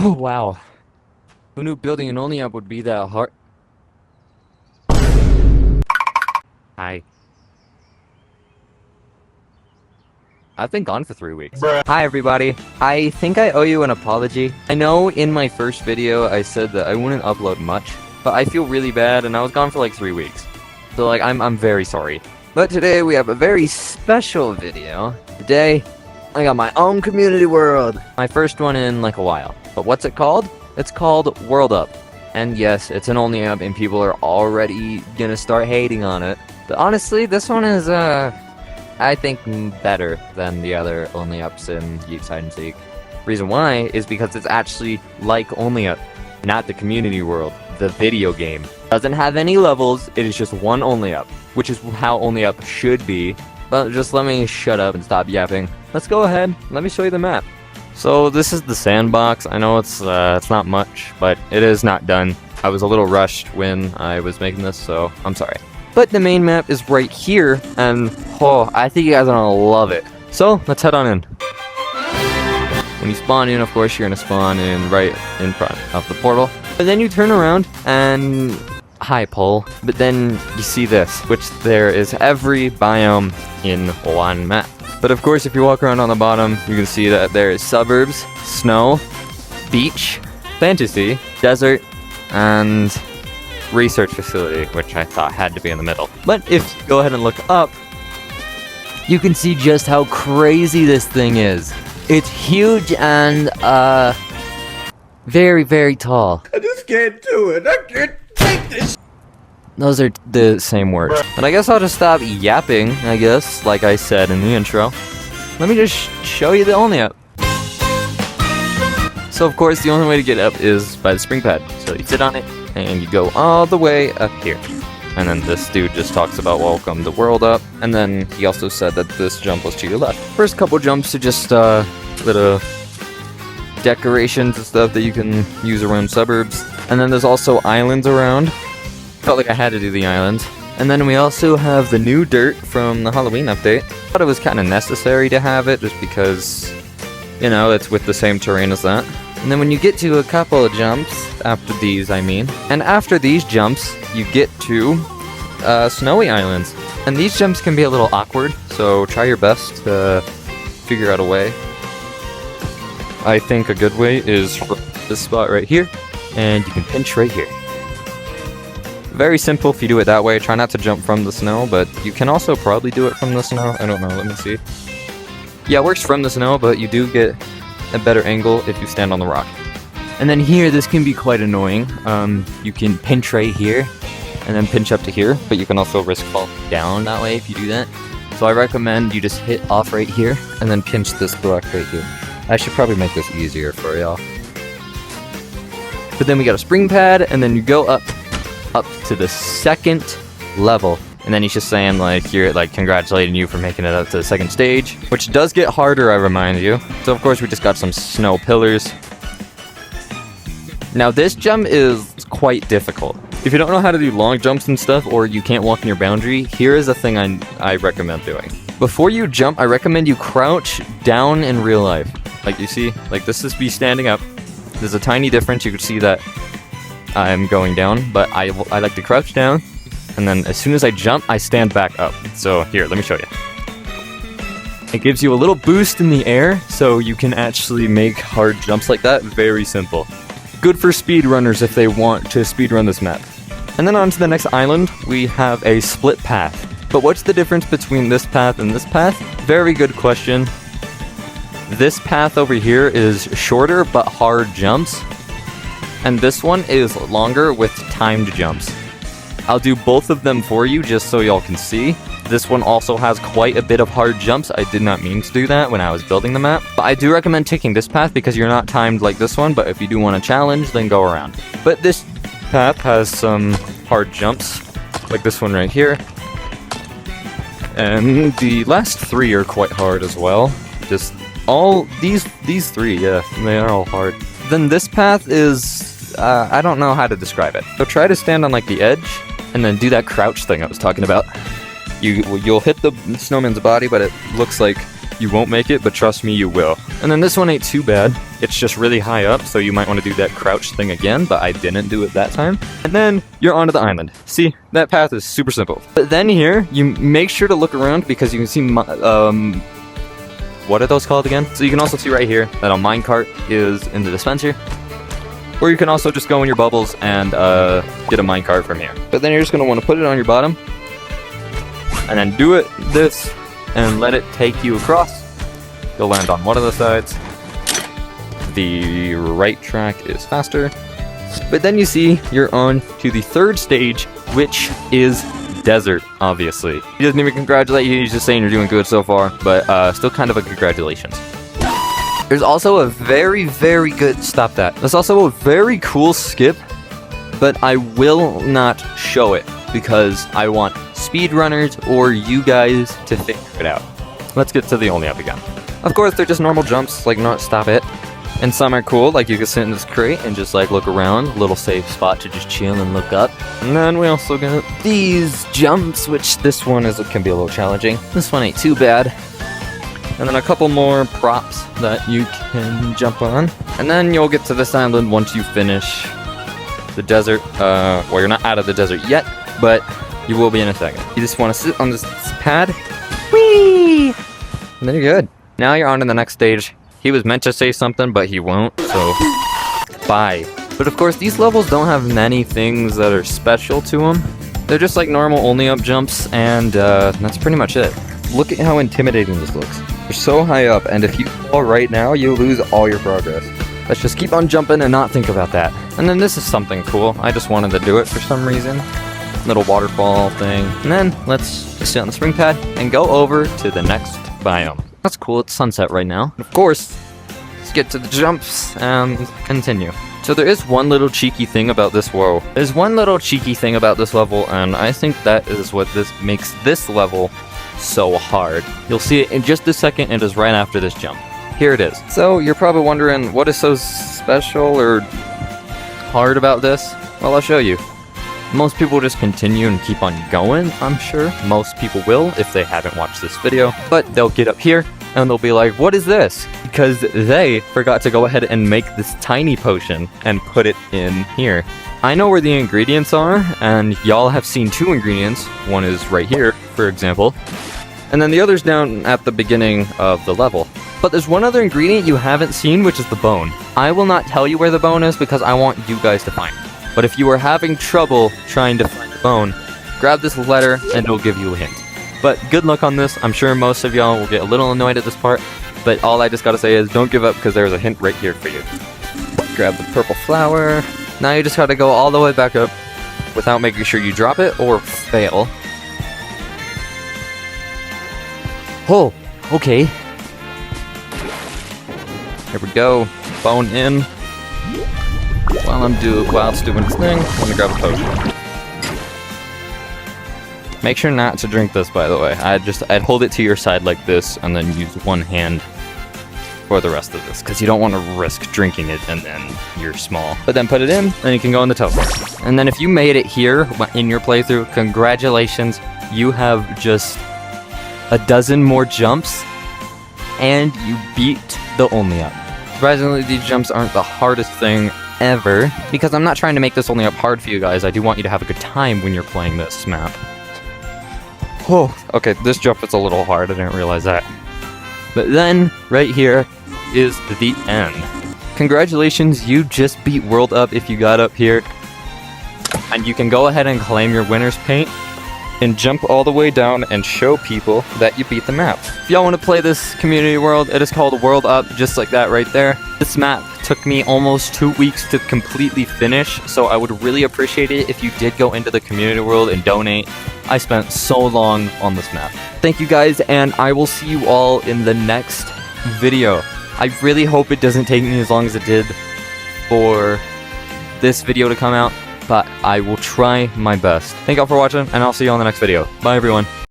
Oh, wow. Who knew building an only up would be that hard? Hi. I've been gone for 3 weeks. Bruh. Hi everybody. I think I owe you an apology. I know in my first video I said that I wouldn't upload much, but I feel really bad and I was gone for like 3 weeks. So like I'm very sorry. But today we have a very special video. Today I got my own community world. My first one in like a while. But what's it called? It's called World Up. And yes, it's an only up and people are already gonna start hating on it. But honestly, this one is I think better than the other only ups in Yeeps hide and seek. Reason why is because it's actually like only up, not the community world, the video game. Doesn't have any levels, it is just one only up, which is how only up should be. But just let me shut up and stop yapping. Let's go ahead, let me show you the map. So this is the sandbox. I know it's not much, but it is not done. I was a little rushed when I was making this, so I'm sorry. But the main map is right here, and oh, I think you guys are gonna love it. So let's head on in. When you spawn in, of course, you're gonna spawn in right in front of the portal. But then you turn around and hi pole. But then you see this, which there is every biome in one map. But of course, if you walk around on the bottom, you can see that there is suburbs, snow, beach, fantasy, desert, and research facility, which I thought had to be in the middle. But if you go ahead and look up, you can see just how crazy this thing is. It's huge and very, very tall. I just can't do it. I can't take this. Those are the same words. But I guess I'll just stop yapping, I guess, like I said in the intro. Let me just show you the only up. So of course, the only way to get up is by the spring pad. So you sit on it, and you go all the way up here. And then this dude just talks about welcome to World Up, and then he also said that this jump was to your left. First couple jumps are just little decorations and stuff that you can use around suburbs. And then there's also islands around. Felt like I had to do the islands. And then we also have the new dirt from the Halloween update. Thought it was kind of necessary to have it just because, you know, it's with the same terrain as that. And then when you get to a couple of jumps, after these I mean, and after these jumps, you get to snowy islands. And these jumps can be a little awkward, so try your best to figure out a way. I think a good way is this spot right here, and you can pinch right here. Very simple if you do it that way. Try not to jump from the snow, but you can also probably do it from the snow. I don't know, let me see. Yeah, it works from the snow, but you do get a better angle if you stand on the rock. And then here, this can be quite annoying. You can pinch right here, and then pinch up to here, but you can also risk fall down that way if you do that. So I recommend you just hit off right here, and then pinch this block right here. I should probably make this easier for y'all. But then we got a spring pad, and then you go up to the second level. And then he's just saying, like, you're, like, congratulating you for making it up to the second stage. Which does get harder, I remind you. So, of course, we just got some snow pillars. Now, this jump is quite difficult. If you don't know how to do long jumps and stuff, or you can't walk in your boundary, here is a thing I recommend doing. Before you jump, I recommend you crouch down in real life. Like, you see? Like, this is me standing up. There's a tiny difference. You can see that I'm going down, but I like to crouch down. And then as soon as I jump, I stand back up. So here, let me show you. It gives you a little boost in the air, so you can actually make hard jumps like that. Very simple. Good for speedrunners if they want to speedrun this map. And then on to the next island, we have a split path. But what's the difference between this path and this path? Very good question. This path over here is shorter but hard jumps. And this one is longer with timed jumps. I'll do both of them for you just so y'all can see. This one also has quite a bit of hard jumps. I did not mean to do that when I was building the map. But I do recommend taking this path because you're not timed like this one, but if you do want a challenge, then go around. But this path has some hard jumps, like this one right here. And the last three are quite hard as well. Just all these three, yeah, they are all hard. Then this path is, I don't know how to describe it. So try to stand on like the edge, and then do that crouch thing I was talking about. You'll hit the snowman's body, but it looks like you won't make it, but trust me, you will. And then this one ain't too bad. It's just really high up, so you might want to do that crouch thing again, but I didn't do it that time. And then you're onto the island. See, that path is super simple. But then here, you make sure to look around because you can see, what are those called again? So you can also see right here that a minecart is in the dispenser. Or you can also just go in your bubbles and get a minecart from here. But then you're just going to want to put it on your bottom. And then do this and let it take you across. You'll land on one of the sides. The right track is faster. But then you see you're on to the third stage, which is desert, obviously. He doesn't even congratulate you, he's just saying you're doing good so far, but still kind of a congratulations. There's also a very, very good, stop that. There's also a very cool skip, but I will not show it because I want speedrunners or you guys to figure it out. Let's get to the only up again. Of course, they're just normal jumps, like not stop it. And some are cool, like you can sit in this crate and just like look around, a little safe spot to just chill and look up. And then we also got these jumps, which this one can be a little challenging. This one ain't too bad. And then a couple more props that you can jump on. And then you'll get to this island once you finish the desert. Well, you're not out of the desert yet, but you will be in a second. You just want to sit on this pad. Whee! And then you're good. Now you're on to the next stage. He was meant to say something, but he won't, so bye. But of course, these levels don't have many things that are special to them. They're just like normal only up jumps, and that's pretty much it. Look at how intimidating this looks. You're so high up, and if you fall right now, you'll lose all your progress. Let's just keep on jumping and not think about that. And then this is something cool. I just wanted to do it for some reason. Little waterfall thing. And then let's just sit on the spring pad and go over to the next biome. That's cool, it's sunset right now. Of course, let's get to the jumps and continue. So there is one little cheeky thing about this, There's one little cheeky thing about this level, and I think that is what makes this level so hard. You'll see it in just a second, it is right after this jump. Here it is. So you're probably wondering, what is so special or hard about this? Well, I'll show you. Most people just continue and keep on going, I'm sure. Most people will if they haven't watched this video. But they'll get up here and they'll be like, what is this? Because they forgot to go ahead and make this tiny potion and put it in here. I know where the ingredients are, and y'all have seen two ingredients. One is right here, for example. And then the other's down at the beginning of the level. But there's one other ingredient you haven't seen, which is the bone. I will not tell you where the bone is because I want you guys to find it. But if you are having trouble trying to find the bone, grab this letter and it'll give you a hint. But good luck on this. I'm sure most of y'all will get a little annoyed at this part, but all I just gotta say is don't give up because there's a hint right here for you. Grab the purple flower. Now you just gotta go all the way back up without making sure you drop it or fail. Oh, okay. Here we go. Bone in. While it's doing its thing, let me grab a potion. Make sure not to drink this, by the way. I'd hold it to your side like this, and then use one hand for the rest of this, because you don't want to risk drinking it and then you're small. But then put it in, and you can go in the tub. And then if you made it here in your playthrough, congratulations. You have just a dozen more jumps, and you beat the only up. Surprisingly, these jumps aren't the hardest thing ever, because I'm not trying to make this only up hard for you guys. I do want you to have a good time when you're playing this map. Oh, okay, this jump is a little hard, I didn't realize that. But then, right here, is the end. Congratulations, you just beat World Up if you got up here. And you can go ahead and claim your winner's paint, and jump all the way down and show people that you beat the map. If y'all want to play this community world, it is called World Up, just like that right there. This map took me almost 2 weeks to completely finish, so I would really appreciate it if you did go into the community world and donate. I spent so long on this map. Thank you guys, and I will see you all in the next video. I really hope it doesn't take me as long as it did for this video to come out, but I will try my best. Thank y'all for watching, and I'll see you on the next video. Bye, everyone.